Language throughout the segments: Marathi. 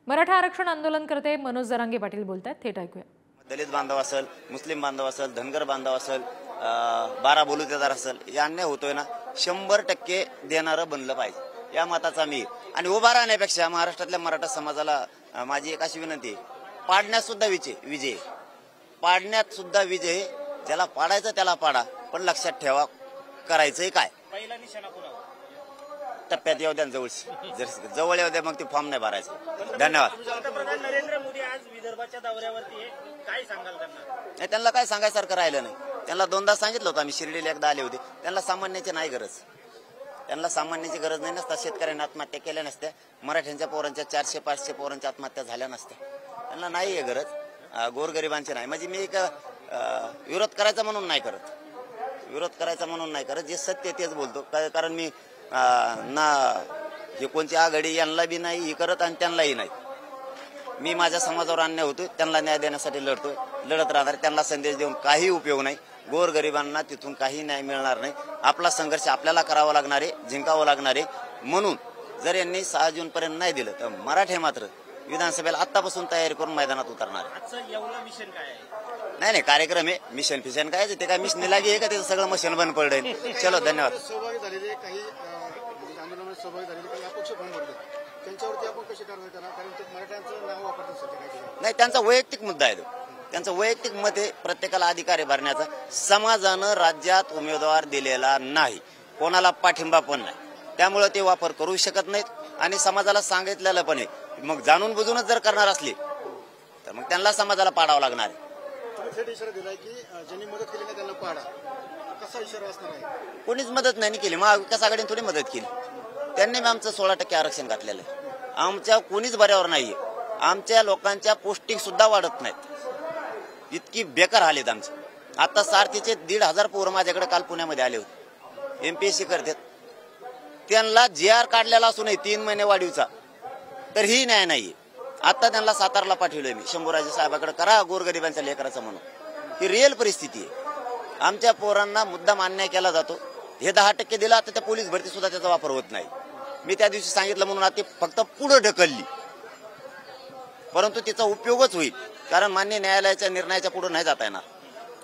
मराठा आरक्षण आंदोलनकर्ते मनोज जरांगे पाटील बोलतात, थेट ऐकूया। दलित बांधव असेल, मुस्लिम बांधव असेल, धनगर बांधव असेल, 12 बलुतेदार असेल, या अन्याय होतोय ना 100% देणारं बनलं पाहिजे या मताचा मी। आणि उभा राहण्यापेक्षा महाराष्ट्रातल्या मराठा समाजाला माझी एक अशी विनंती आहे, पाडण्यात सुद्धा विजय पाडण्यात सुद्धा विजय। ज्याला पाडायचं त्याला पाडा, पण लक्षात ठेवा करायचंय काय। पहिला निशाणा कोणावर? टप्प्यात येऊ द्या, जवळ येऊ द्या, मग ते फॉर्म नाही भरायचं। धन्यवाद। पंतप्रधान नरेंद्र मोदी आज विदर्भाच्या दौऱ्यावरती आहे, काय सांगाल त्यांना? नाही, त्यांना काय सांगायसारखं राहिलं नाही। त्यांना 2दा सांगितलं होतं, आम्ही शिर्डीला एकदा आले होते। त्यांना सामान्याची नाही गरज, त्यांना सामान्याची गरज नाही नसता। शेतकऱ्यांनी आत्महत्या केल्या नसत्या, मराठ्यांच्या पोरांच्या 400-500 पोरांच्या आत्महत्या झाल्या नसत्या। त्यांना नाही आहे गरज, गोरगरिबांची नाही। म्हणजे मी एक विरोध करायचा म्हणून नाही करत, जे सत्य तेच बोलतो। कारण मी ना हे कोणती आघाडी यांना बी नाही हे करत आणि त्यांनाही नाही। मी माझ्या समाजावर अन्याय होतोय, त्यांना न्याय देण्यासाठी लढत राहणार। त्यांना संदेश देऊन काही उपयोग नाही, गोरगरिबांना तिथून काही न्याय मिळणार नाही। आपला संघर्ष आपल्याला करावा लागणार आहे, जिंकावं लागणार आहे। म्हणून जर यांनी 6 जूनपर्यंत नाही दिलं तर मराठे मात्र विधानसभेला आतापासून तयारी करून मैदानात उतरणार। आजचं येवला मिशन काय आहे? नाही कार्यक्रम आहे, मिशन फिशन काय ते काय मिशन लागे आहे का, त्याचं सगळं मशीन बंद पडलंय। चलो, धन्यवाद। सहभागी झालेले काही आंदोलनात सहभागी झालेले काही अपक्ष फॉर्म भरले, त्यांच्यावरती आपण कशी कारवाई करणार? कारण ते मराठ्यांचं नाव वापरतात सध्या। नाही, त्यांचा वैयक्तिक मुद्दा आहे तो, त्यांचं वैयक्तिक मत आहे। प्रत्येकाला अधिकार आहे भरण्याचा। समाजानं राज्यात उमेदवार दिलेला नाही, कोणाला पाठिंबा पण नाही, त्यामुळे ते वापर करू शकत नाहीत। आणि समाजाला सांगितलेलं पण आहे, मग जाणून बुजूनच जर करणार असले तर मग त्यांना समाजाला पाडावं लागणार आहे। थेट इशारा दिलाय की ज्यांनी मदत केली नाही त्यांना पाडा, कसा इशारा असणार आहे? कोणीच मदत नाही केली, महाविकास आघाडीने थोडी मदत केली। त्यांनी आमचं 16% आरक्षण घातलेलं आहे। आमच्या कोणीच बऱ्यावर नाहीये, आमच्या लोकांच्या पोस्टिंग सुद्धा वाढत नाहीत, इतकी बेकार हाल आहेत आमचे। आता सारथीचे 1,500 पोरं माझ्याकडे काल पुण्यामध्ये आले होते, MPSC करतात। त्यांना GR काढलेला असूनही 3 महिने वाढीवचा तरीही न्याय नाहीये। आता त्यांना सातारला पाठवलंय मी, शंभूराजे साहेबांकडे करा गोरगरिबांच्या लेकराचं म्हणून। ही रिअल परिस्थिती आहे। आमच्या पोरांना मुद्दाम अन्याय केला जातो। हे 10% दिला, तर त्या पोलीस भरती सुद्धा त्याचा वापर होत नाही। मी त्या दिवशी सांगितलं म्हणून आता फक्त पुढे ढकलली, परंतु तिचा उपयोगच होईल, कारण मान्य न्यायालयाच्या निर्णयाच्या पुढे नाही जाता येणार।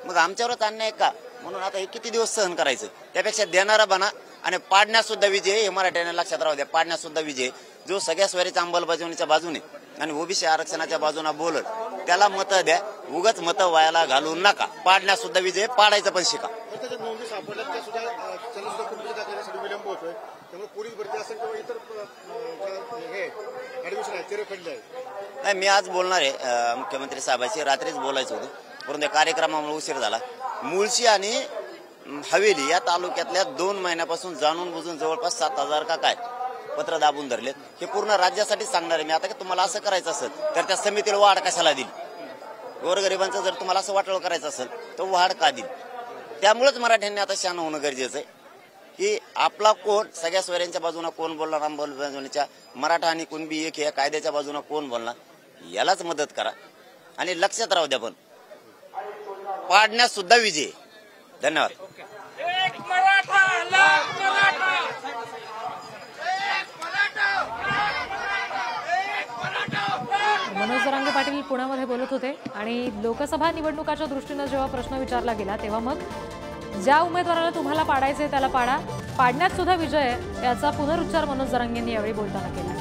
मग आमच्यावरच अन्याय का? म्हणून आता हे किती दिवस सहन करायचं? त्यापेक्षा देणारा बना आणि पाडण्यात सुद्धा विजय हे मराठ्यांना लक्षात राहू द्या। पाडण्यात सुद्धा विजय, जो सगळ्या स्वैराच्या अंमलबजावणीच्या बाजूने आणि OBC आरक्षणाच्या बाजूने बोलत त्याला मतं द्या, उगाच मतं वायाला घालू नका। पाडण्यात सुद्धा विजय, पाडायचं पण शिका। त्याच्या नोंदी सापडल्यात त्या सुद्धा त्याला सुद्धा कुठे दाखवण्यासाठी विलंब होतोय, त्यामुळे पोलीस भरती असेल किंवा इतर हे ऍडमिशन आहे ते रखडले आहे। नाही, मी आज बोलणार आहे मुख्यमंत्री साहेबांशी, रात्रीच बोलायचं होतं, परंतु त्या कार्यक्रमामुळे उशीर झाला। मुळशी आणि हवेली या तालुक्यातल्या 2 महिन्यापासून जाणून बुजून जवळपास 7,000 का काय पत्र दाबून धरलेत। हे पूर्ण राज्यासाठी सांगणार आहे मी। आता की तुम्हाला असं करायचं असेल तर त्या समितीला वाढ कशाला दिली? गोरगरिबांचं जर तुम्हाला असं वाटोळ करायचं असेल तर वाढ का दिली? त्यामुळेच मराठ्यांनी आता शान होणं गरजेचं आहे की आपला कोण सगळ्या स्वैरांच्या बाजूने कोण बोलणार, अंमलबजावणीच्या मराठा आणि कुणबी एक या कायद्याच्या बाजूने कोण बोलणार, यालाच मदत करा। आणि लक्षात राहू द्या, पण पाडण्यात सुद्धा विजय। धन्यवाद। मनोज जरांगे पाटील पुण्यामध्ये बोलत होते। आणि लोकसभा निवडणुकाच्या दृष्टीने जेव्हा प्रश्न विचारला गेला तेव्हा मग ज्या उमेदवाराला तुम्हाला पाडायचे त्याला पाडा, पाडण्यात सुद्धा विजय याचा पुनरुच्चार मनोज जरांगेंनी यावेळी बोलताना केला।